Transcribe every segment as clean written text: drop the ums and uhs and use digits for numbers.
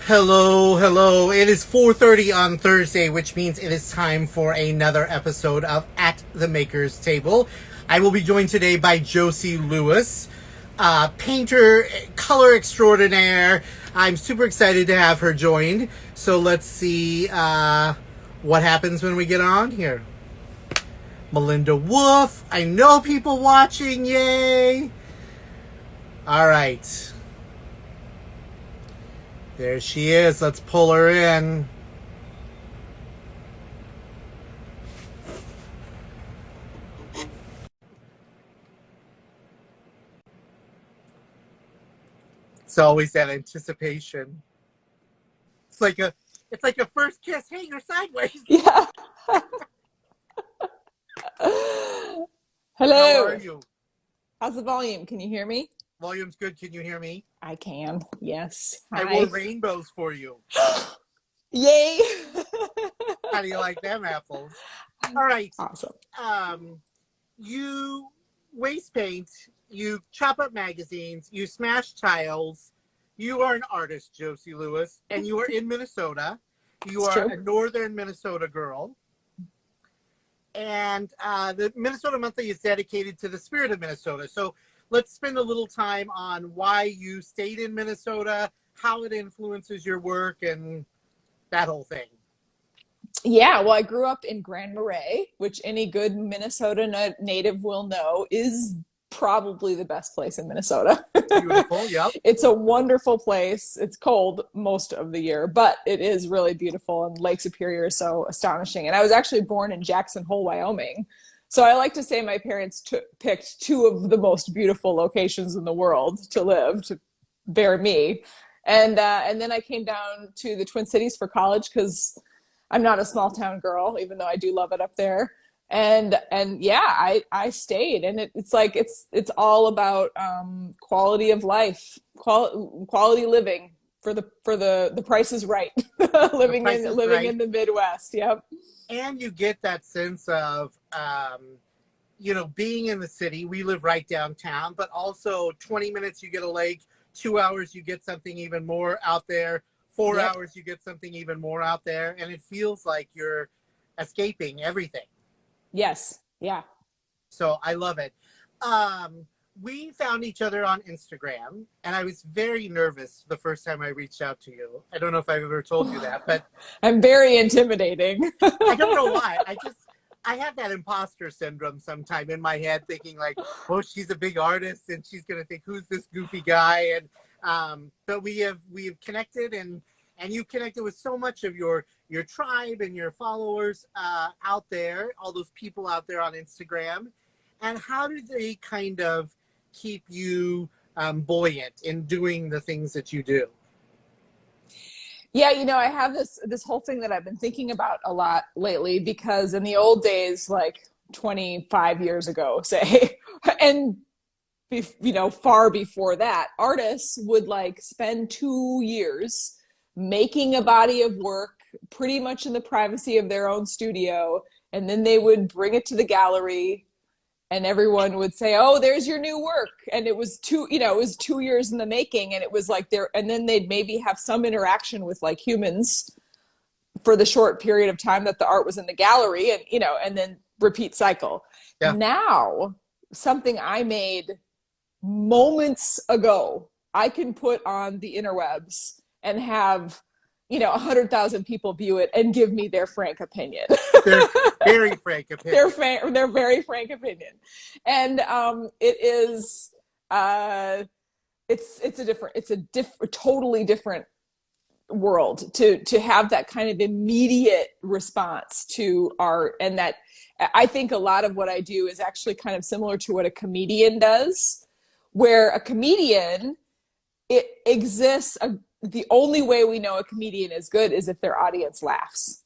Hello, hello. It is 4:30 on Thursday, which means it is time for another episode of At the Maker's Table. I will be joined today by Josie Lewis, painter, color extraordinaire. I'm super excited to have her joined. So let's see what happens when we get on here. Melinda Wolf. I know people watching. Yay. All right. There she is. Let's pull her in. It's always that anticipation. It's like a first kiss. Hey, you're sideways. Yeah. How are Hello. you? How's the volume? Can you hear me? Volume's good. Can you hear me? I can. Yes. I wore Hi. rainbows for you. Yay. How do you like them apples? All right. Awesome. Um, you waste paint. You chop up magazines. You smash tiles. You are an artist, Josie Lewis, and you are in Minnesota. You It's are true. a northern Minnesota girl. And the Minnesota Monthly is dedicated to the spirit of Minnesota. So let's spend a little time on why you stayed in Minnesota, how it influences your work, and that whole thing. Yeah, well, I grew up in Grand Marais, which any good Minnesota native will know is probably the best place in Minnesota. Beautiful, yep. It's a wonderful place. It's cold most of the year, but it is really beautiful, and Lake Superior is so astonishing. And I was actually born in Jackson Hole, Wyoming. So I like to say my parents picked two of the most beautiful locations in the world to live, to bear me. And then I came down to the Twin Cities for college because I'm not a small town girl, even though I do love it up there. And yeah, I stayed, and it's like it's all about quality of life, quality living for the price is right. The living price in is living right. in the Midwest. Yep. And you get that sense of, being in the city. We live right downtown, but also 20 minutes, you get a lake, 2 hours, you get something even more out there, four Yep. hours, you get something even more out there. And it feels like you're escaping everything. Yes. Yeah. So I love it. Um, we found each other on Instagram, and I was very nervous the first time I reached out to you. I don't know if I've ever told you that, but I'm very intimidating. I don't know why. I have that imposter syndrome sometime in my head, thinking like, oh, she's a big artist, and she's gonna think, who's this goofy guy? And but we have connected, and you connected with so much of your tribe and your followers out there, all those people out there on Instagram. And how do they kind of keep you buoyant in doing the things that you do? Yeah, I have this whole thing that I've been thinking about a lot lately because in the old days, like 25 years ago, say, and far before that, artists would like spend 2 years making a body of work pretty much in the privacy of their own studio, and then they would bring it to the gallery and everyone would say, "Oh, there's your new work." And it was 2 years in the making, and it was like there, and then they'd maybe have some interaction with like humans for the short period of time that the art was in the gallery, and and then repeat cycle. Yeah. Now, something I made moments ago, I can put on the interwebs and have 100,000 people view it and give me their frank opinion. They're very frank opinion. Their very frank opinion, and it is it's a totally different world to have that kind of immediate response to art. And that, I think a lot of what I do is actually kind of similar to what a comedian does, where a comedian, it exists, the only way we know a comedian is good is if their audience laughs.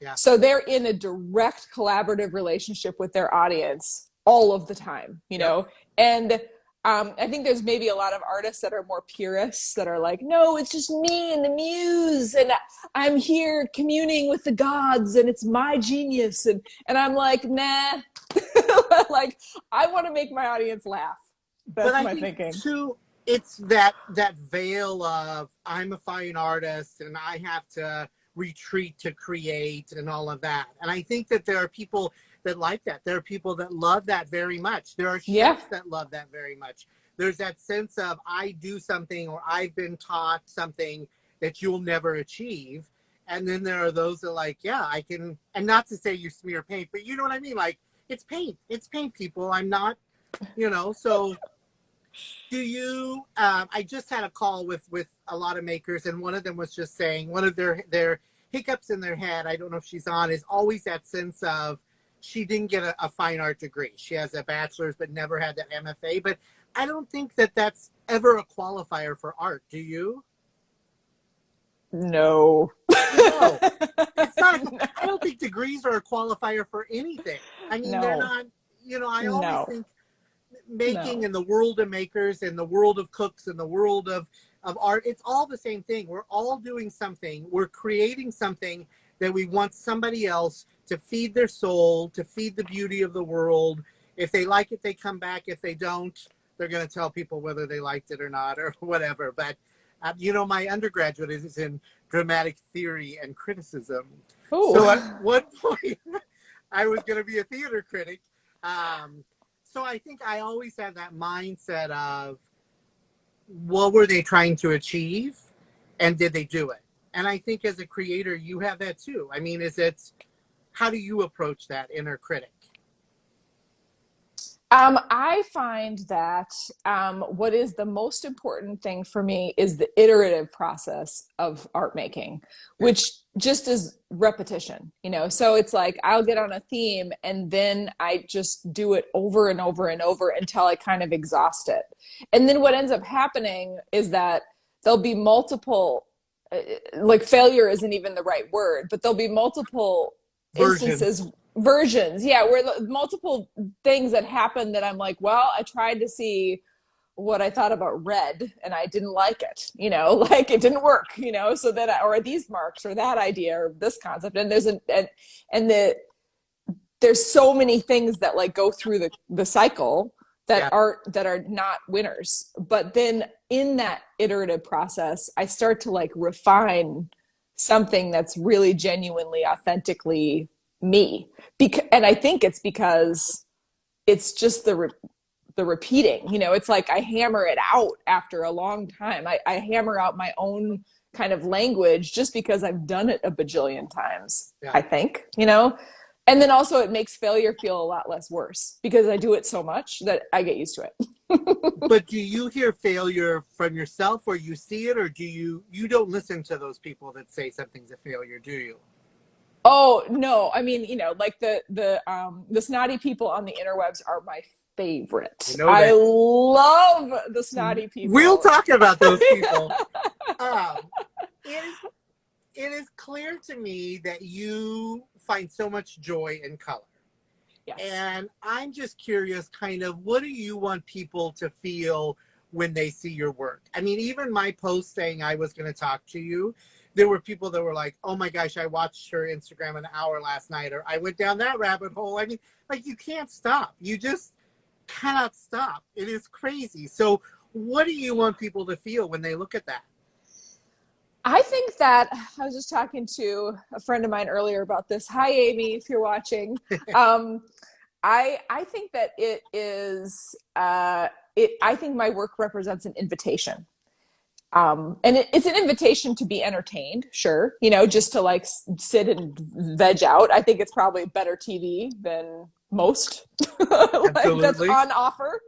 Yeah. So they're in a direct collaborative relationship with their audience all of the time, Yep. And I think there's maybe a lot of artists that are more purists that are like, no, it's just me and the muse, and I'm here communing with the gods, and it's my genius, and I'm like, nah, like I want to make my audience laugh. But That's I my think thinking. too, it's that veil of I'm a fine artist and I have to retreat to create and all of that. And I think that there are people that like that. There are people that love that very much. There are Yeah. chefs that love that very much. There's that sense of I do something or I've been taught something that you'll never achieve. And then there are those that are like, yeah, I can, and not to say you smear paint, but you know what I mean? Like, it's paint. It's paint, people. I'm not, so do you I just had a call with a lot of makers, and one of them was just saying one of their hiccups in their head, I don't know if she's on, is always that sense of she didn't get a fine art degree. She has a bachelor's but never had that MFA. But I don't think that that's ever a qualifier for art. Do you? No. No, it's not. I don't think degrees are a qualifier for anything. I mean, they're No. not. I always No. think making No. in the world of makers and the world of cooks and the world of art, it's all the same thing. We're all doing something. We're creating something that we want somebody else to feed their soul, to feed the beauty of the world. If they like it, they come back. If they don't, they're going to tell people whether they liked it or not or whatever. But my undergraduate is in dramatic theory and criticism. So at Oh. one point, I was going to be a theater critic. So I think I always had that mindset of what were they trying to achieve and did they do it? And I think as a creator, you have that too. I mean, how do you approach that inner critic? I find that what is the most important thing for me is the iterative process of art making, Yeah. which just is repetition, So it's like I'll get on a theme and then I just do it over and over and over until I kind of exhaust it. And then what ends up happening is that there'll be multiple, like failure isn't even the right word, but there'll be multiple Versions. instances, versions, yeah, where multiple things that happen that I'm like, well, I tried to see what I thought about red and I didn't like it, like it didn't work, so then or these marks or that idea or this concept, and there's so many things that like go through the cycle Yeah. that are not winners. But then in that iterative process, I start to like refine something that's really genuinely, authentically me. And I think it's because it's just the repeating. It's like I hammer it out after a long time. I hammer out my own kind of language just because I've done it a bajillion times, Yeah. I think. And then also it makes failure feel a lot less worse because I do it so much that I get used to it. But do you hear failure from yourself or you see it, or do you don't listen to those people that say something's a failure, do you? Oh no, I mean, like the snotty people on the interwebs are my I favorite. know I that. love the snotty We'll people. talk about those people. Um, it is it is clear to me that you find so much joy in color. Yes. And I'm just curious, kind of, what do you want people to feel when they see your work? I mean, even my post saying I was going to talk to you, there were people that were like, oh my gosh, I watched her Instagram an hour last night, or I went down that rabbit hole. I mean, like, you can't stop. You just cannot stop. It is crazy. So, what do you want people to feel when they look at that? I think that I was just talking to a friend of mine earlier about this. Hi, Amy, if you're watching. Um, I think that it is. I think my work represents an invitation. And it's an invitation to be entertained, sure, just to like sit and veg out. I think it's probably better TV than most like that's Absolutely. on offer,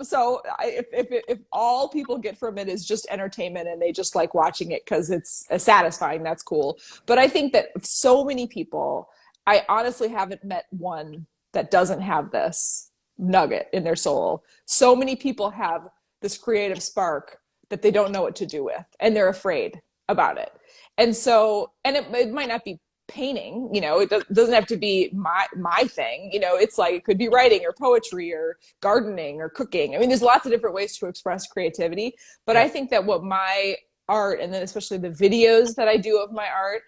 so if all people get from it is just entertainment and they just like watching it because it's satisfying, that's cool. But I think that so many people, I honestly haven't met one that doesn't have this nugget in their soul. So many people have this creative spark that they don't know what to do with and they're afraid about it. And so, and it might not be painting, it doesn't have to be my thing, it's like it could be writing or poetry or gardening or cooking. I mean, there's lots of different ways to express creativity, but Yeah. I think that what my art, and then especially the videos that I do of my art,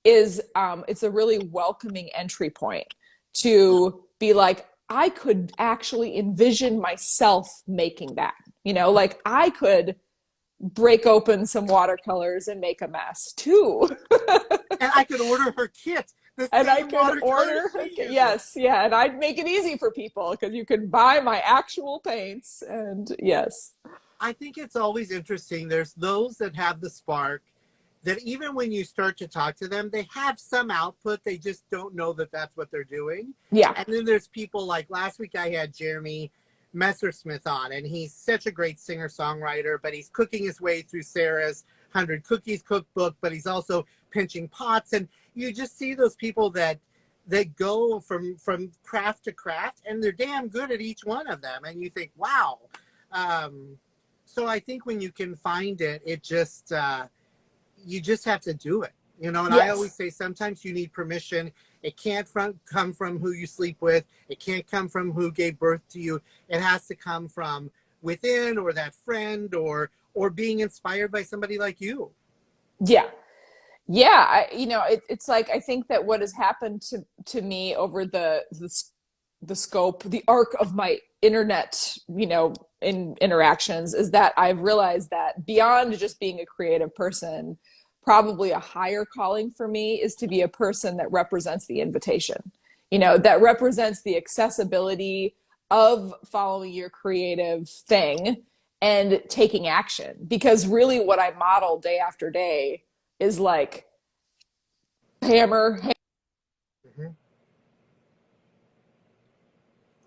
is it's a really welcoming entry point to be like, I could actually envision myself making that. You know, like I could break open some watercolors and make a mess too. And I could order her kit, the And I same could watercolors order her, she uses. yes, yeah, and I'd make it easy for people because you can buy my actual paints, and yes. I think it's always interesting. There's those that have the spark that even when you start to talk to them, they have some output. They just don't know that that's what they're doing. Yeah. And then there's people like last week I had Jeremy Messersmith on, and he's such a great singer-songwriter, but he's cooking his way through Sarah's 100 Cookies cookbook, but he's also pinching pots. And you just see those people that go from craft to craft, and they're damn good at each one of them. And you think, wow. So I think when you can find it, it just you just have to do it, you know. And I always Yes. say sometimes you need permission. It can't come from who you sleep with. It can't come from who gave birth to you. It has to come from within, or that friend, or being inspired by somebody like you. Yeah. Yeah, you know, it's like I think that what has happened to me over the scope, the arc of my internet, you know, in interactions is that I've realized that beyond just being a creative person, probably a higher calling for me is to be a person that represents the invitation, you know, that represents the accessibility of following your creative thing and taking action. Because really what I model day after day is like hammer. Mhm.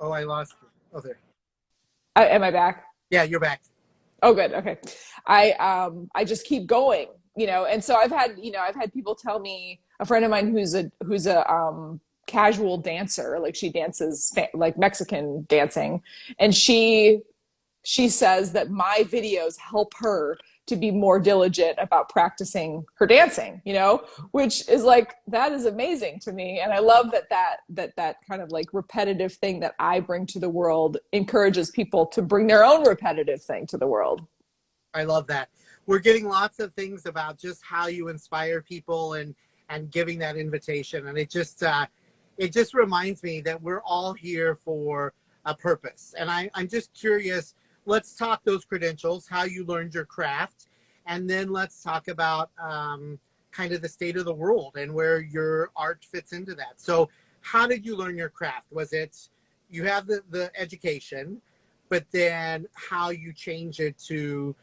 Oh, I lost you. Oh, there. Am I back? Yeah, you're back. Oh, good. Okay. I just keep going, you know, and so I've had people tell me, a friend of mine who's a casual dancer, like she dances like Mexican dancing, and she says that my videos help her to be more diligent about practicing her dancing, you know, which is like, that is amazing to me. And I love that kind of like repetitive thing that I bring to the world encourages people to bring their own repetitive thing to the world. I love that. We're getting lots of things about just how you inspire people, and giving that invitation. And it just reminds me that we're all here for a purpose. And I'm just curious. Let's talk those credentials, how you learned your craft, and then let's talk about kind of the state of the world and where your art fits into that. So, how did you learn your craft? Was it you have the education, but then how you change it to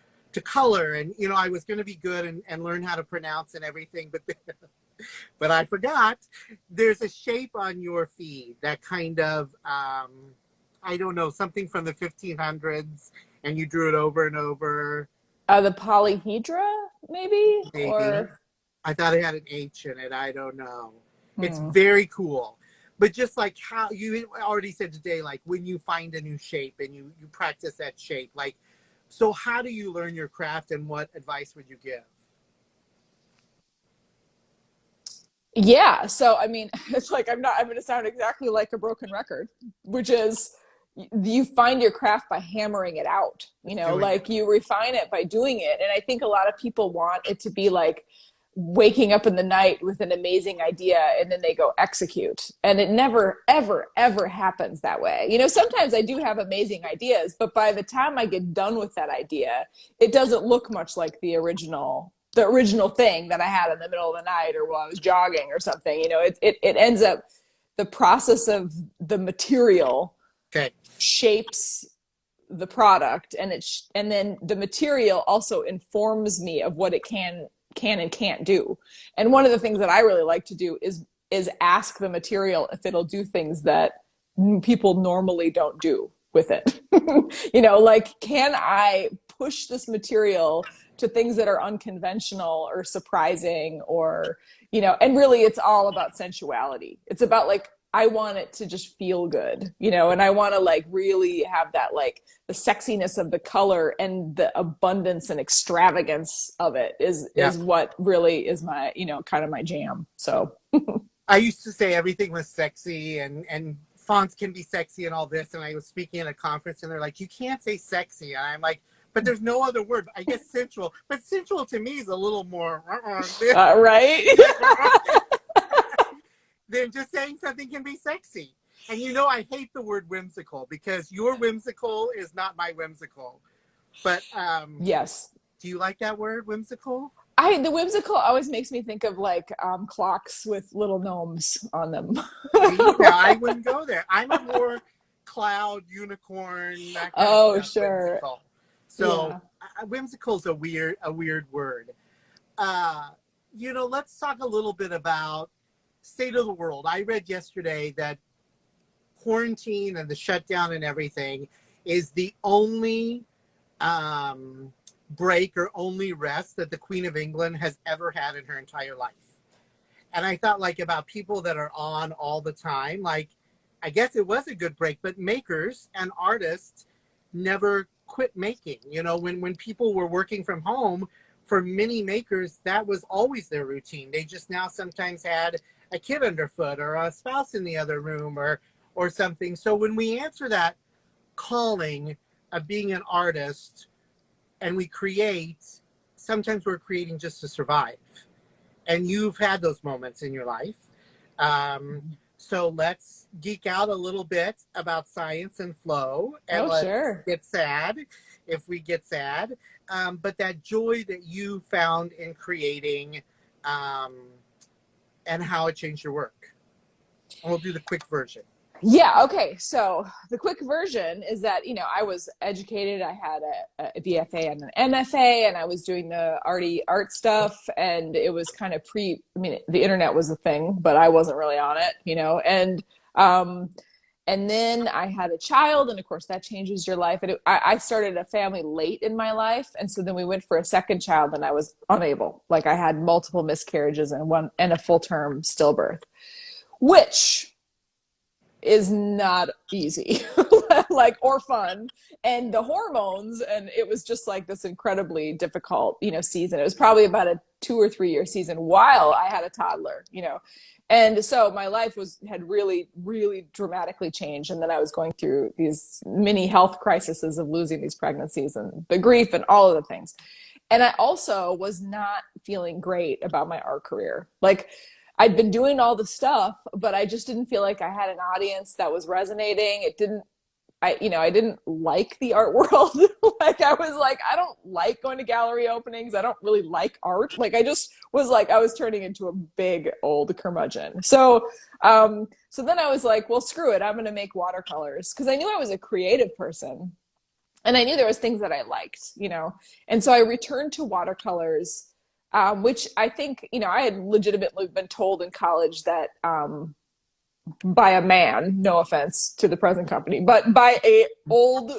color? And you know, I was going to be good and learn how to pronounce and everything, but I forgot. There's a shape on your feed that kind of I don't know, something from the 1500s, and you drew it over and over. The polyhedra, maybe, Maybe or I thought it had an H in it. I don't know. It's hmm. very cool. But just like how you already said today, like when you find a new shape and you practice that shape, like, so how do you learn your craft, and what advice would you give? Yeah. So, I mean, it's like I'm going to sound exactly like a broken record, which is you find your craft by hammering it out, you know, Doing it. like you refine it by doing it. And I think a lot of people want it to be like waking up in the night with an amazing idea and then they go execute. And it never, ever, ever happens that way. You know, sometimes I do have amazing ideas, but by the time I get done with that idea, it doesn't look much like the original thing that I had in the middle of the night or while I was jogging or something. You know, it ends up, the process of the material Okay. shapes the product, and and then the material also informs me of what it can and can't do. And one of the things that I really like to do is ask the material if it'll do things that people normally don't do with it. You know, like, can I push this material to things that are unconventional or surprising, or, you know, and really it's all about sensuality. It's about like, I want it to just feel good, you know, and I want to like really have that, like the sexiness of the color and the abundance and extravagance of it Yeah. is what really is my, you know, kind of my jam. So I used to say everything was sexy, and fonts can be sexy and all this. And I was speaking at a conference, and they're like, you can't say sexy. And I'm like, but there's no other word. I guess sensual, but sensual to me is a little more right. than just saying something can be sexy. And you know, I hate the word whimsical, because your whimsical is not my whimsical. But Yes. do you like that word, whimsical? The whimsical always makes me think of like clocks with little gnomes on them. See, now I wouldn't go there. I'm a more cloud, unicorn, that kind of Oh, stuff, sure. whimsical. So Yeah. whimsical's a weird word. Uh, let's talk a little bit about state of the world. I read yesterday that quarantine and the shutdown and everything is the only break or only rest that the Queen of England has ever had in her entire life. And I thought like about people that are on all the time, like I guess it was a good break, but makers and artists never quit making. When people were working from home, for many makers, that was always their routine. They just now sometimes had a kid underfoot or a spouse in the other room or something. So when we answer that calling of being an artist and we create, sometimes we're creating just to survive. And you've had those moments in your life. So let's geek out a little bit about science and flow, and Oh, let's sure. get sad if we get sad. But that joy that you found in creating, um, and how it changed your work. And we'll do the quick version. Yeah, okay. So the quick version is that, I was educated. I had a BFA and an MFA, and I was doing the arty art stuff. And it was kind of the internet was a thing, but I wasn't really on it, and then I had a child, and of course that changes your life. And I started a family late in my life. And so then we went for a second child, and I was unable. Like I had multiple miscarriages and a full term stillbirth, which is not easy like or fun, and the hormones, and it was just like this incredibly difficult season. It was probably about a 2 or 3 year season while I had a toddler, and so my life had really really dramatically changed. And then I was going through these mini health crises of losing these pregnancies and the grief and all of the things. And I also was not feeling great about my art career. Like I'd been doing all the stuff, but I just didn't feel like I had an audience that was resonating. I didn't like the art world. Like I was like, I don't like going to gallery openings. I don't really like art. Like I just was like, I was turning into a big old curmudgeon. So then I was like, well, screw it. I'm going to make watercolors, because I knew I was a creative person. And I knew there was things that I liked, and so I returned to watercolors, which I think, I had legitimately been told in college that by a man, no offense to the present company, but by a old,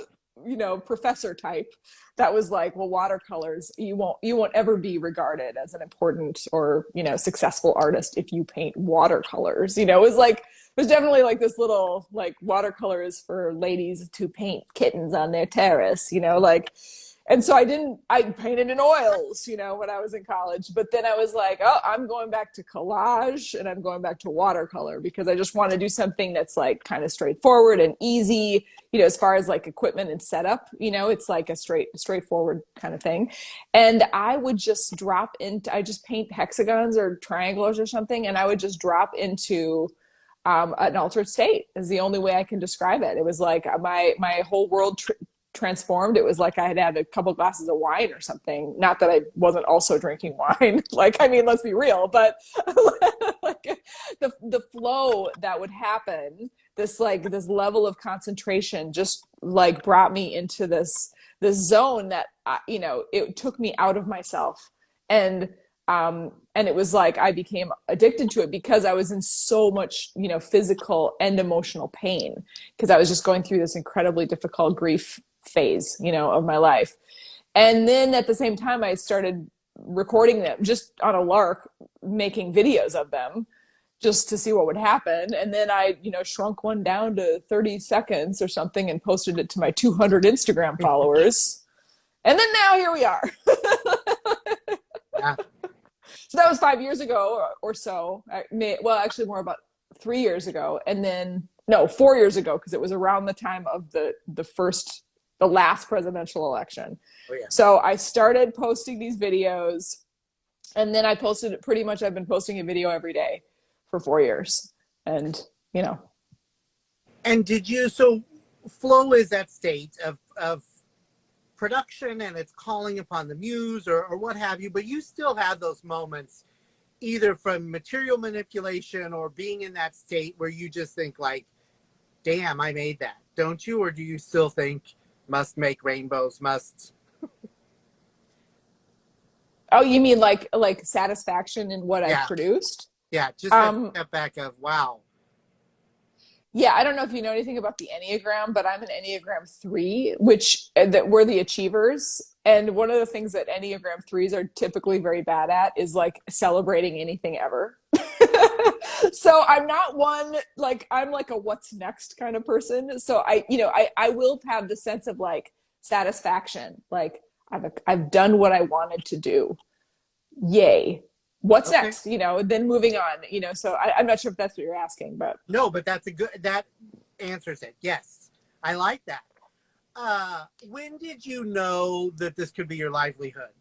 professor type, that was like, well, watercolors, you won't ever be regarded as an important or, successful artist if you paint watercolors. It was like, there's definitely like this little like watercolors for ladies to paint kittens on their terrace, like. And so I painted in oils, when I was in college. But then I was like, oh, I'm going back to collage, and I'm going back to watercolor, because I just want to do something that's like kind of straightforward and easy, as far as like equipment and setup, it's like a straightforward kind of thing. And I just paint hexagons or triangles or something. And I would just drop into an altered state is the only way I can describe it. It was like my whole world transformed. It was like I had had a couple glasses of wine or something. Not that I wasn't also drinking wine. Like, I mean, let's be real, but like the flow that would happen, this level of concentration just like brought me into this zone that, it took me out of myself. And it was like I became addicted to it, because I was in so much, physical and emotional pain, because I was just going through this incredibly difficult grief phase, of my life. And then at the same time, I started recording them just on a lark, making videos of them just to see what would happen. And then I, shrunk one down to 30 seconds or something and posted it to my 200 Instagram followers. And then now here we are. Yeah. So that was 5 years ago or so. Actually more about 3 years ago. And then, no, 4 years ago, because it was around the time of the last presidential election. Oh, yeah. So I started posting these videos, and then I've been posting a video every day for 4 years. And, And so flow is that state of production and it's calling upon the muse or what have you, but you still have those moments either from material manipulation or being in that state where you just think like, damn, I made that, don't you? Or do you still think must make rainbows, must? Oh, you mean like satisfaction in what I've Yeah, produced? yeah, just that Um, step back of, wow. yeah, I don't know if you know anything about the Enneagram, but I'm an Enneagram 3, which that we're the achievers. And one of the things that Enneagram 3s are typically very bad at is like celebrating anything ever. So I'm not one, like I'm like a what's next kind of person. So I will have the sense of like satisfaction, like I've done what I wanted to do. Yay. What's Okay. next? Then moving on, so I'm not sure if that's what you're asking, but No, but that answers it. Yes. I like that. When did you know that this could be your livelihood?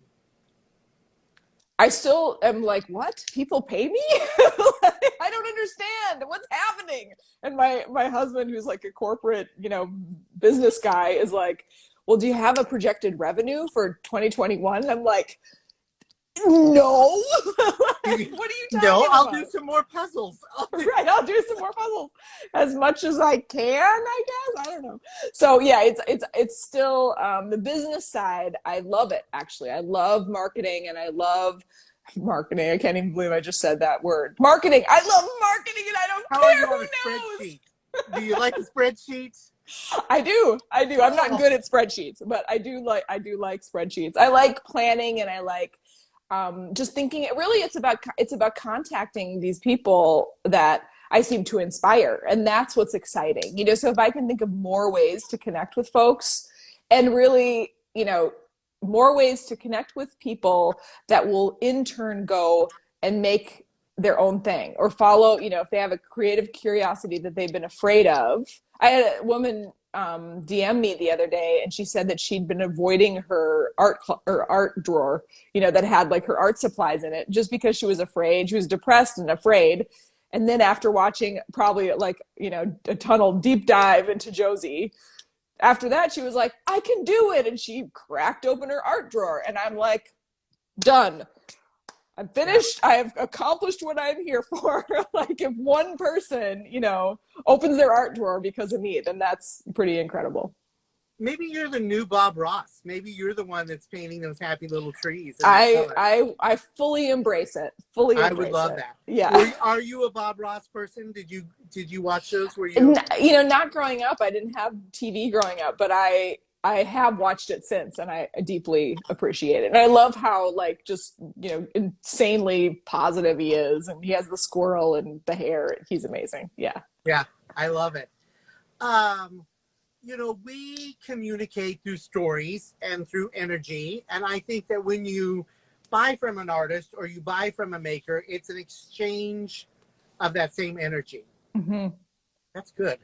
I still am like, what? People pay me? I don't understand what's happening. And my husband, who's like a corporate, business guy, is like, well, do you have a projected revenue for 2021? I'm like, no. Like, what are you No, talking I'll do about? some more puzzles. Right, I'll do some more puzzles as much as I can, I guess. I don't know. So yeah, it's still the business side. I love it, actually. I love marketing, and I love marketing. I can't even believe I just said that word. Marketing. I love marketing, and I don't How are care you who on a knows. spreadsheet? Do you like the spreadsheets? I do. I do. I'm not Oh, good at spreadsheets, but I do like spreadsheets. I like planning, and I like just thinking. Really, it's about contacting these people that I seem to inspire, and that's what's exciting. So if I can think of more ways to connect with folks, and really, more ways to connect with people that will in turn go and make their own thing or follow, if they have a creative curiosity that they've been afraid of. I had a woman DM me the other day, and she said that she'd been avoiding her art drawer, that had like her art supplies in it, just because she was afraid. She was depressed and afraid. And then after watching probably like a tunnel deep dive into Josie, after that she was like, I can do it, and she cracked open her art drawer, and I'm like, done. I'm yeah. finished. I have accomplished what I'm here for. Like if one person, opens their art drawer because of me, then that's pretty incredible. Maybe you're the new Bob Ross. Maybe you're the one that's painting those happy little trees in that I color. I fully embrace it. Fully I would embrace love it. that. Yeah. Are you a Bob Ross person? Did you watch those? Were you? Not growing up. I didn't have TV growing up, but I have watched it since, and I deeply appreciate it. And I love how like just insanely positive he is, and he has the squirrel and the hair. He's amazing. Yeah. Yeah, I love it. Um, we communicate through stories and through energy. And I think that when you buy from an artist or you buy from a maker, it's an exchange of that same energy. Mm-hmm. That's good.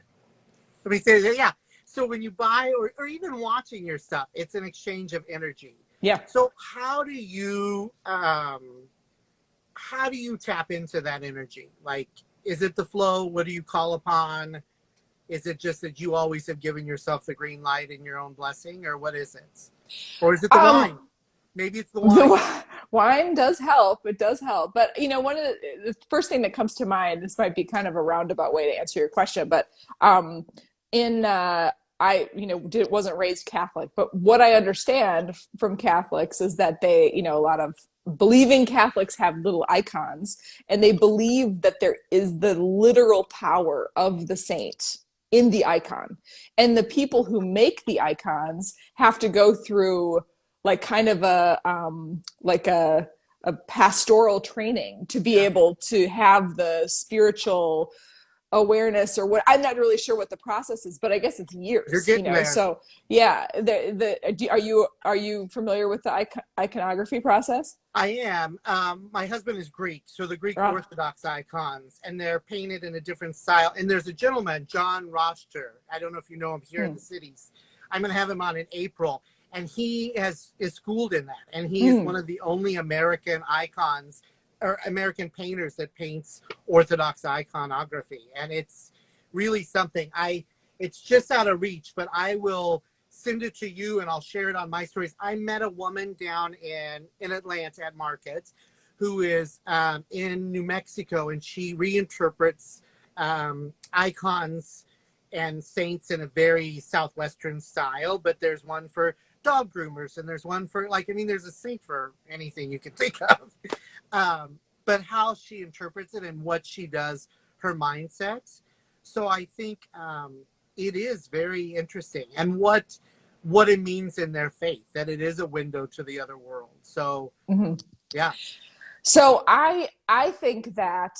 Let me say that. Yeah. So when you buy or even watching your stuff, it's an exchange of energy. Yeah. So how do you tap into that energy? Like, is it the flow? What do you call upon? Is it just that you always have given yourself the green light in your own blessing, or what is it? Or is it the wine? Um, Maybe it's the wine. the wine does help. It does help. But one of the first thing that comes to mind, this might be kind of a roundabout way to answer your question, but in I wasn't raised Catholic, but what I understand from Catholics is that they, a lot of believing Catholics have little icons, and they believe that there is the literal power of the saint in the icon. And the people who make the icons have to go through like kind of a pastoral training to be Yeah. able to have the spiritual awareness, or what, I'm not really sure what the process is, but I guess it's You're years, getting there. so yeah. Are you familiar with the iconography process? I am. My husband is Greek, so the Greek Ah. Orthodox icons, and they're painted in a different style. And there's a gentleman, John Roster. I don't know if you know him here in Hmm. the cities. I'm going to have him on in April, and he is schooled in that. And he is Hmm. one of the only American icons or American painters that paints Orthodox iconography, and it's really something. It's just out of reach, but I will send it to you and I'll share it on my stories. I met a woman down in Atlanta at markets who is in New Mexico, and she reinterprets icons and saints in a very Southwestern style. But there's one for dog groomers, and there's one for, like, I mean, there's a saint for anything you can think of. But how she interprets it and what she does, her mindset. So I think it is very interesting, and what it means in their faith, that it is a window to the other world. So yeah. So I think that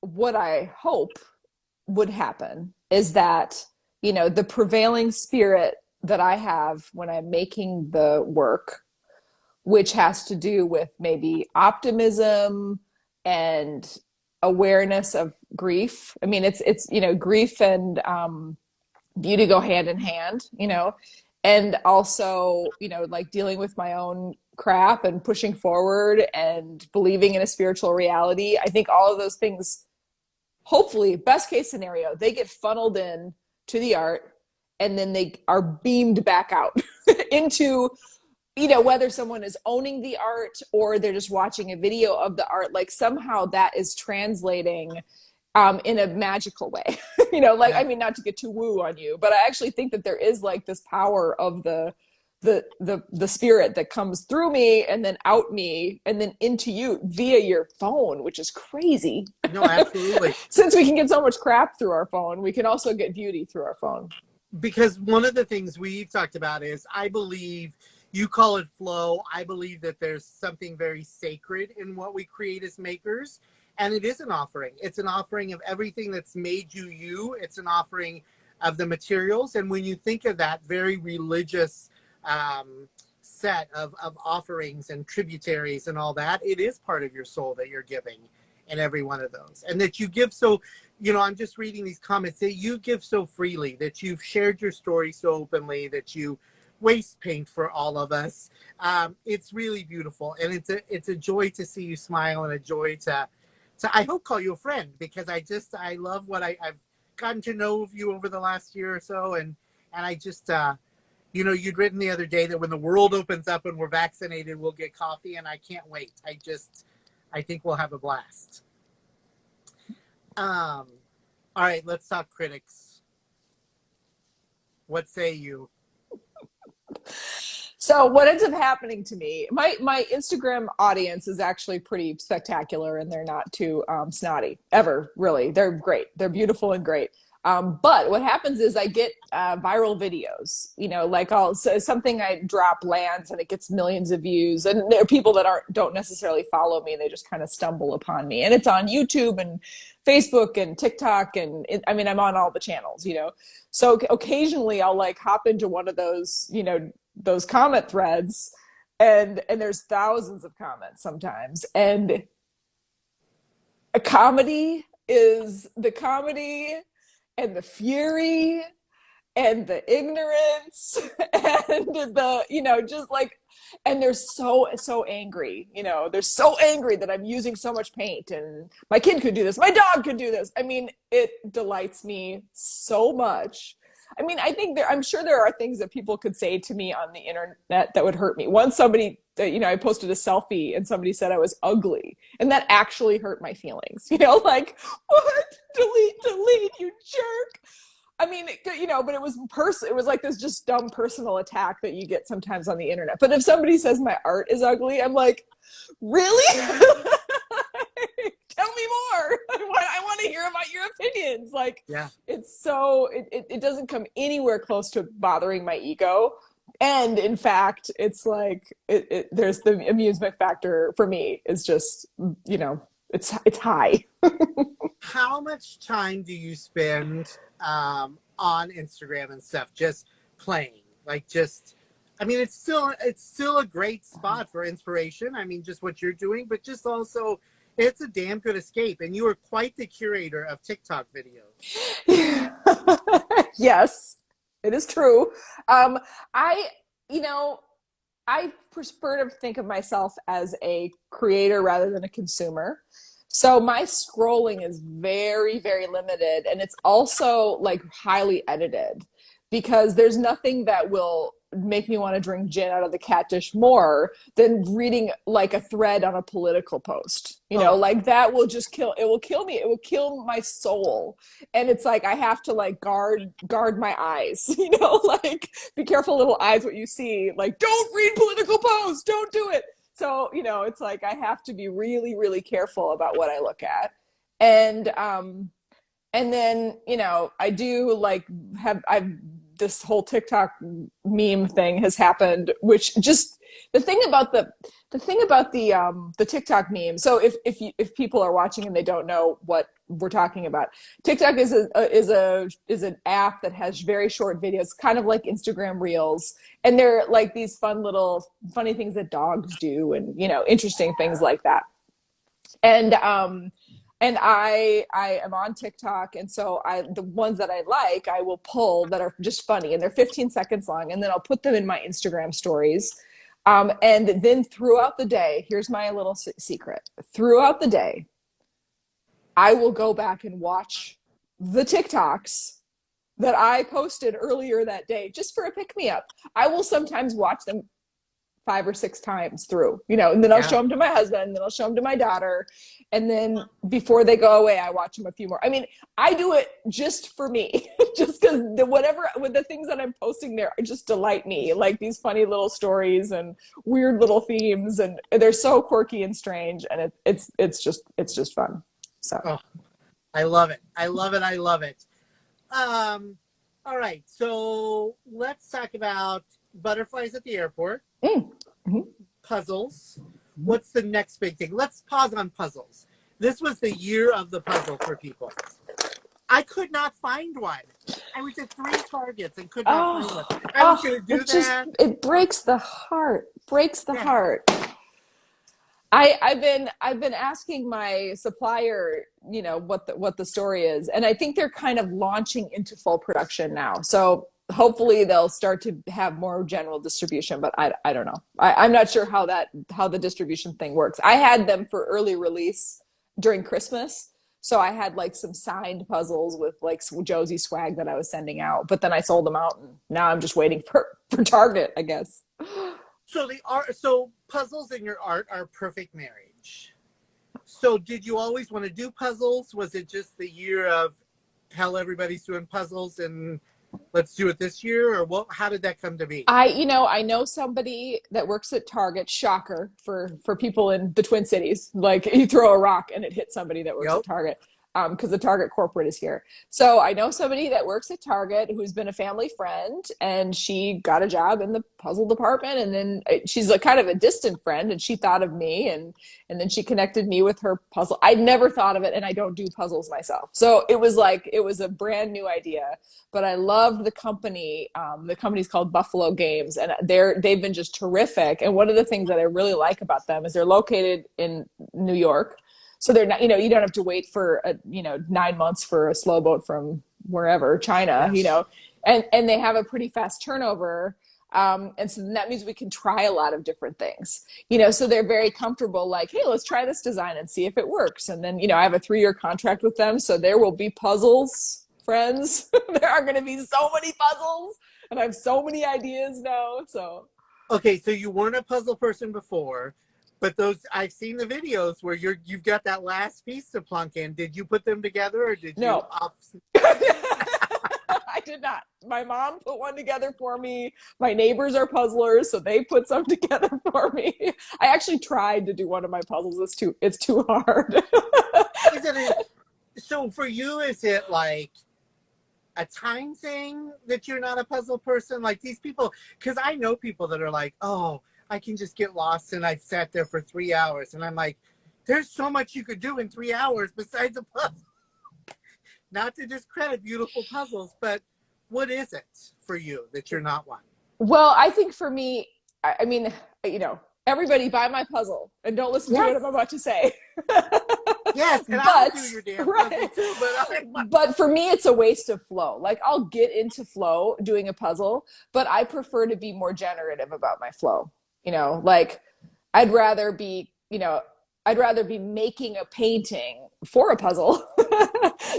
what I hope would happen is that, you know, the prevailing spirit that I have when I'm making the work, which has to do with maybe optimism and awareness of grief. I mean, it's you know, grief and beauty go hand in hand, you know, and also, you know, like dealing with my own crap and pushing forward and believing in a spiritual reality. I think all of those things, hopefully, best case scenario, they get funneled in to the art, and then they are beamed back out into, you know, whether someone is owning the art or they're just watching a video of the art, like somehow that is translating in a magical way. You know, like, I mean, not to get too woo on you, but I actually think that there is like this power of the spirit that comes through me and then out me and then into you via your phone, which is crazy. No, absolutely. Since we can get so much crap through our phone, we can also get beauty through our phone. Because one of the things we've talked about is, I believe, you call it flow, I believe that there's something very sacred in what we create as makers. And it is an offering. It's an offering of everything that's made you. It's an offering of the materials. And when you think of that very religious set of offerings and tributaries and all that, it is part of your soul that you're giving in every one of those. And that you give so, you know, I'm just reading these comments, that you give so freely, that you've shared your story so openly, that you waste paint for all of us. It's really beautiful. And it's a joy to see you smile, and a joy to I hope call you a friend, because I love what I've gotten to know of you over the last year or so. And I just, you know, you'd written the other day that when the world opens up and we're vaccinated, we'll get coffee, and I can't wait. I think we'll have a blast. All right, let's talk critics. What say you? So what ends up happening to me, my Instagram audience is actually pretty spectacular, and they're not too snotty ever, really. They're great. They're beautiful and great. But what happens is I get viral videos, you know, like something I drop lands and it gets millions of views, and there are people that don't necessarily follow me. They just kind of stumble upon me, and it's on YouTube and Facebook and TikTok. And I mean, I'm on all the channels, you know, so occasionally I'll like hop into one of those, you know, those comment threads, and there's thousands of comments sometimes. And a comedy is the comedy and the fury and the ignorance and the, you know, just like, and they're so angry, you know, they're so angry that I'm using so much paint, and my kid could do this, my dog could do this. I mean, it delights me so much. I mean, I think I'm sure there are things that people could say to me on the internet that would hurt me. Once somebody, you know, I posted a selfie and somebody said I was ugly, and that actually hurt my feelings. You know, like, what? Delete, you jerk. I mean, you know, but it was it was like this just dumb personal attack that you get sometimes on the internet. But if somebody says my art is ugly, I'm like, really? Tell me more. I want to hear about your opinions. Like, yeah, it's so, it doesn't come anywhere close to bothering my ego. And in fact, it's like, there's the amusement factor for me is just, you know, it's high. How much time do you spend on Instagram and stuff just playing? Like, just, I mean, it's still a great spot for inspiration. I mean, just what you're doing, but just also, it's a damn good escape. And you are quite the curator of TikTok videos. Yes, it is true. You know, I prefer to think of myself as a creator rather than a consumer. So my scrolling is very, very limited. And it's also like highly edited, because there's nothing that will make me want to drink gin out of the cat dish more than reading like a thread on a political post. Oh, Like that will just it will kill me. It will kill my soul. And it's like I have to like guard my eyes, like be careful, little eyes, what you see. Like, don't read political posts, don't do it. So, it's like I have to be really, really careful about what I look at. And then, I do like I've this whole TikTok meme thing has happened, which just the thing about the TikTok meme. So if people are watching and they don't know what we're talking about, TikTok is an app that has very short videos, kind of like Instagram Reels, and they're like these funny things that dogs do, and interesting things like that. And I am on TikTok, and so the ones that I like, I will pull that are just funny, and they're 15 seconds long, and then I'll put them in my Instagram stories. And then throughout the day, here's my little secret. Throughout the day, I will go back and watch the TikToks that I posted earlier that day just for a pick-me-up. I will sometimes watch them 5 or 6 times through, and then I'll show them to my husband, and then I'll show them to my daughter. And then before they go away, I watch them a few more. I mean, I do it just for me, just because with the things that I'm posting there just delight me, like these funny little stories and weird little themes, and they're so quirky and strange, and it's just fun. So, I love it. I love it. I love it. All right. So let's talk about butterflies at the airport. Mm-hmm. Puzzles. What's the next big thing? Let's pause on puzzles. This was the year of the puzzle for people. I could not find one. I went to 3 Targets and could not find one. I was going to do that. It breaks the heart. Breaks the heart. I've been asking my supplier, what the story is, and I think they're kind of launching into full production now. So hopefully they'll start to have more general distribution, but I don't know. I'm not sure how the distribution thing works. I had them for early release during Christmas. So I had like some signed puzzles with like Josie swag that I was sending out, but then I sold them out, and now I'm just waiting for Target, I guess. So puzzles and your art are a perfect marriage. So did you always want to do puzzles? Was it just the year of hell, everybody's doing puzzles and let's do it this year, or what? How did that come to be? I know somebody that works at Target. Shocker for people in the Twin Cities. Like you throw a rock and it hits somebody that works at Target. Because the Target corporate is here. So I know somebody that works at Target who's been a family friend, and she got a job in the puzzle department. And then she's a kind of a distant friend, and she thought of me, and then she connected me with her puzzle. I'd never thought of it, and I don't do puzzles myself. So it was a brand new idea, but I loved the company. The company's called Buffalo Games, and they've been just terrific. And one of the things that I really like about them is they're located in New York. So they're not, you don't have to wait for 9 months for a slow boat from wherever, China, and they have a pretty fast turnover. And so that means we can try a lot of different things, so they're very comfortable, like, hey, let's try this design and see if it works. And then, I have a 3-year contract with them. So there will be puzzles, friends. There are going to be so many puzzles, and I have so many ideas now. So. Okay. So you weren't a puzzle person before. But I've seen the videos where you've got that last piece to plunk in. Did you put them together, or did you? No. I did not. My mom put one together for me. My neighbors are puzzlers, so they put some together for me. I actually tried to do one of my puzzles. It's too hard. So for you, is it like a time thing that you're not a puzzle person? Like these people, because I know people that are like, oh, I can just get lost, and I've sat there for 3 hours, and I'm like, there's so much you could do in 3 hours besides a puzzle. Not to discredit beautiful puzzles, but what is it for you that you're not one? Well, I think for me, I mean, everybody buy my puzzle and don't listen to what I'm about to say. Yes, and I'll do your damn puzzle too, but for me, it's a waste of flow. Like I'll get into flow doing a puzzle, but I prefer to be more generative about my flow. Like I'd rather be making a painting for a puzzle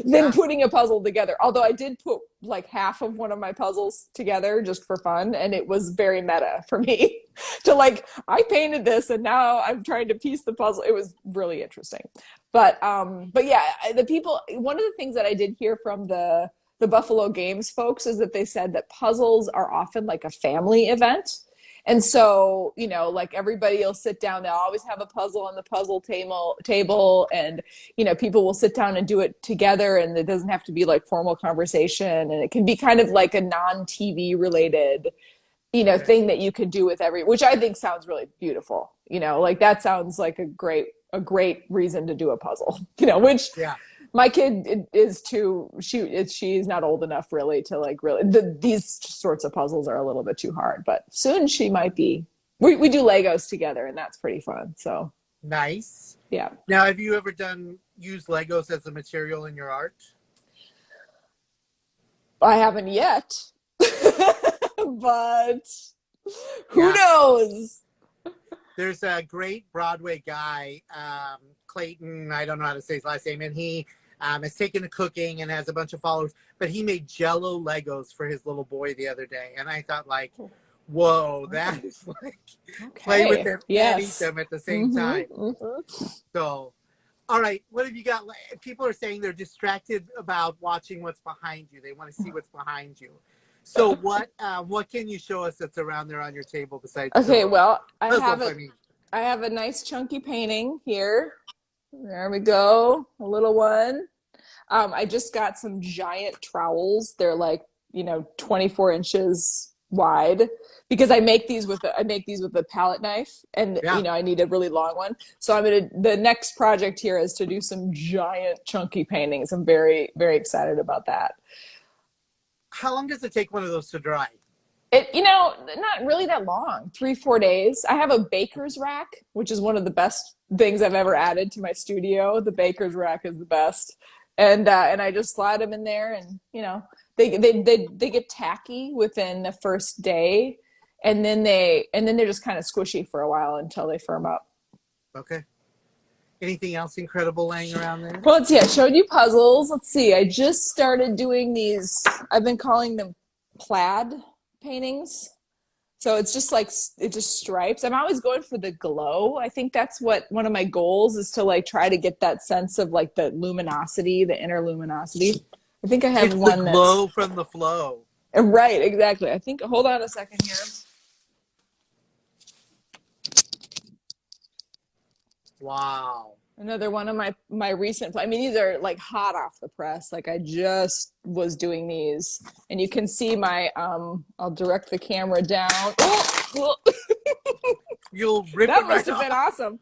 than Yeah. putting a puzzle together. Although I did put like half of one of my puzzles together just for fun, and it was very meta for me to like, I painted this and now I'm trying to piece the puzzle. It was really interesting. But yeah, the people, one of the things that I did hear from the Buffalo Games folks is that they said that puzzles are often like a family event. And so, you know, like everybody will sit down, they'll always have a puzzle on the puzzle table, and, you know, people will sit down and do it together, and it doesn't have to be like formal conversation. And it can be kind of like a non-TV related, you know, Okay. thing that you could do with which I think sounds really beautiful. You know, like that sounds like a great reason to do a puzzle, you know, which Yeah. my kid is too, she's not old enough really to like really, these sorts of puzzles are a little bit too hard, but soon she might be. We do Legos together, and that's pretty fun. So Nice. yeah. Now, have you ever used Legos as a material in your art? I haven't yet, but who Yeah. knows? There's a great Broadway guy, Clayton, I don't know how to say his last name, and he has taken to cooking and has a bunch of followers, but he made Jello Legos for his little boy the other day. And I thought, like, whoa, that is like, play with Okay. them and eat Yes. them at the same time. Mm-hmm, mm-hmm. So, all right, what have you got? People are saying they're distracted about watching what's behind you. They want to see what's behind you. So what can you show us that's around there on your table besides Okay, well, puzzles, I mean. I have a nice chunky painting here. There we go. A little one. I just got some giant trowels. They're like, you know, 24 inches wide, because I make these with a palette knife, and Yeah. you know, I need a really long one. So the next project here is to do some giant chunky paintings. I'm very, very excited about that. How long does it take one of those to dry? It, you know, not really that long, 3, 4 days. I have a baker's rack, which is one of the best things I've ever added to my studio. The baker's rack is the best. And I just slide them in there, and, you know, they get tacky within the first day, and then they're just kind of squishy for a while until they firm up. Okay. Anything else incredible laying around there? Well, let's see. I showed you puzzles. Let's see. I just started doing these. I've been calling them plaid paintings. So it's just like, it just stripes. I'm always going for the glow. I think that's what one of my goals is, to like try to get that sense of like the luminosity, the inner luminosity. I think I have It's one the glow from the flow. right, exactly. I think, hold on a second here. Wow. Another one of my recent, I mean, these are like hot off the press. Like I just was doing these, and you can see my, I'll direct the camera down. Oh, You'll rip that it must right have been off. awesome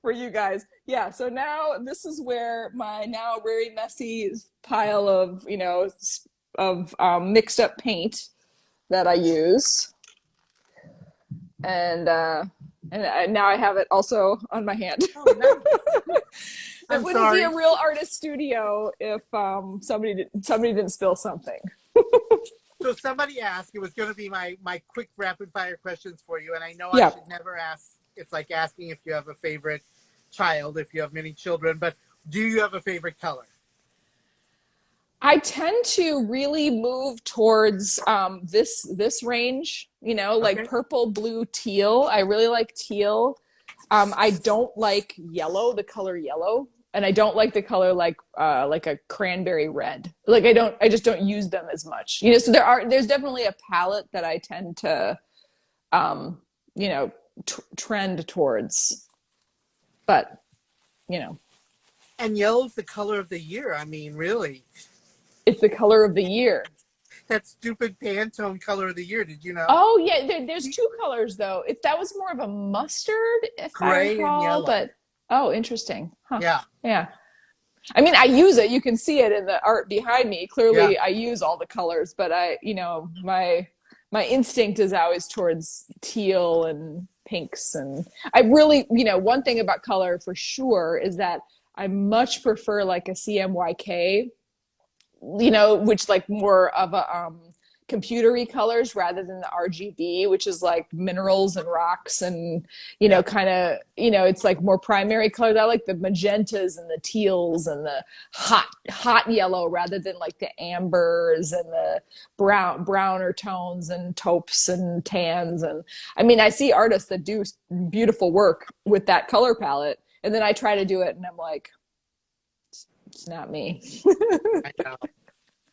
for you guys. Yeah. So now this is where my now very messy pile of, you know, of mixed up paint that I use. And now I have it also on my hand. Oh, nice. It I'm wouldn't be sorry. a real artist studio if somebody didn't spill something. So somebody asked, it was going to be my quick rapid fire questions for you. And I know I Yeah. should never ask. It's like asking if you have a favorite child, if you have many children, but do you have a favorite color? I tend to really move towards this range, you know, like Okay. purple, blue, teal. I really like teal. I don't like yellow, the color yellow, and I don't like the color like a cranberry red. Like I just don't use them as much. You know, so there's definitely a palette that I tend to you know, trend towards. But, you know, And yellow's the color of the year. I mean, really. it's the color of the year. That stupid Pantone color of the year. Did you know? Oh yeah, there's two colors though. That was more of a mustard, if I Gray and recall. yellow. But oh, interesting. Huh. Yeah. Yeah. I mean, I use it. You can see it in the art behind me. Yeah. Clearly, I use all the colors, but you know, my instinct is always towards teal and pinks. And I really, you know, one thing about color for sure is that I much prefer like a CMYK, you know, which like more of a computery colors rather than the RGB, which is like minerals and rocks and, you know, kind of, you know, it's like more primary colors. I like the magentas and the teals and the hot yellow rather than like the ambers and the browner tones and taupes and tans. And I mean, I see artists that do beautiful work with that color palette, and then I try to do it and I'm like, it's not me. I know.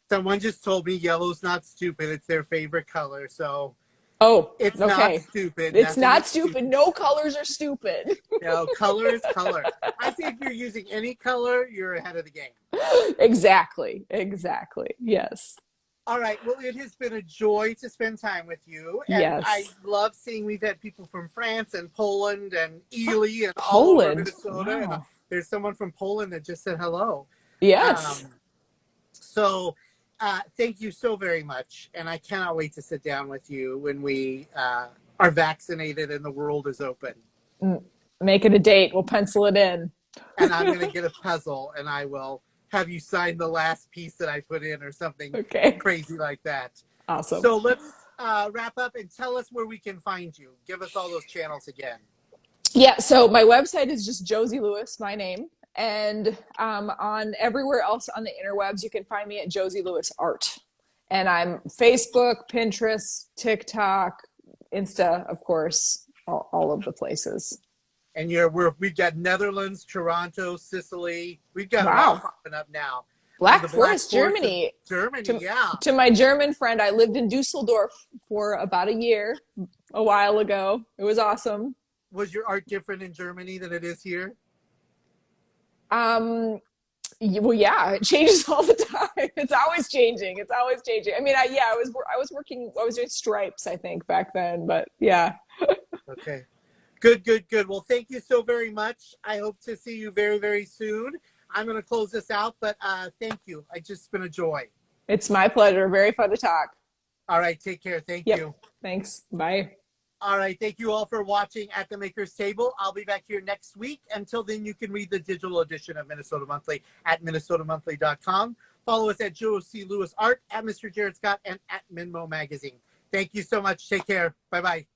Someone just told me yellow's not stupid. It's their favorite color. So Oh, it's not okay. stupid. It's Nothing not is stupid. No colors are stupid. No, color is color. I say if you're using any color, you're ahead of the game. Exactly. Exactly. Yes. All right. Well, it has been a joy to spend time with you. And I Yes. love seeing we've had people from France and Poland and Ely and all over Poland. Minnesota. And Wow. there's someone from Poland that just said hello. Yes. Um, so thank you so very much. And I cannot wait to sit down with you when we are vaccinated and the world is open. Make it a date. We'll pencil it in. And I'm going to get a puzzle and I will have you sign the last piece that I put in or something Okay. crazy like that. Awesome. So let's wrap up and tell us where we can find you. Give us all those channels again. Yeah. So my website is just Josie Lewis, my name. And on everywhere else on the interwebs, you can find me at Josie Lewis Art. And I'm Facebook, Pinterest, TikTok, Insta, of course, all of the places. And we've got Netherlands, Toronto, Sicily. We've got it all Wow. popping up now. Black Forest, Germany. Germany. Yeah. To my German friend, I lived in Dusseldorf for about a year, a while ago. It was awesome. Was your art different in Germany than it is here? Well, yeah, it changes all the time. It's always changing. It's always changing. I mean, I was working, I was doing stripes, I think, back then, but yeah. Okay. Good, good, good. Well, thank you so very much. I hope to see you very, very soon. I'm going to close this out, but thank you. It's just been a joy. It's my pleasure. Very fun to talk. All right. Take care. Thank you. Thanks. Bye. All right. Thank you all for watching At the Maker's Table. I'll be back here next week. Until then, you can read the digital edition of Minnesota Monthly at minnesotamonthly.com. Follow us at Josie Lewis Art, at Mr. Jared Scott, and at Minmo Magazine. Thank you so much. Take care. Bye-bye.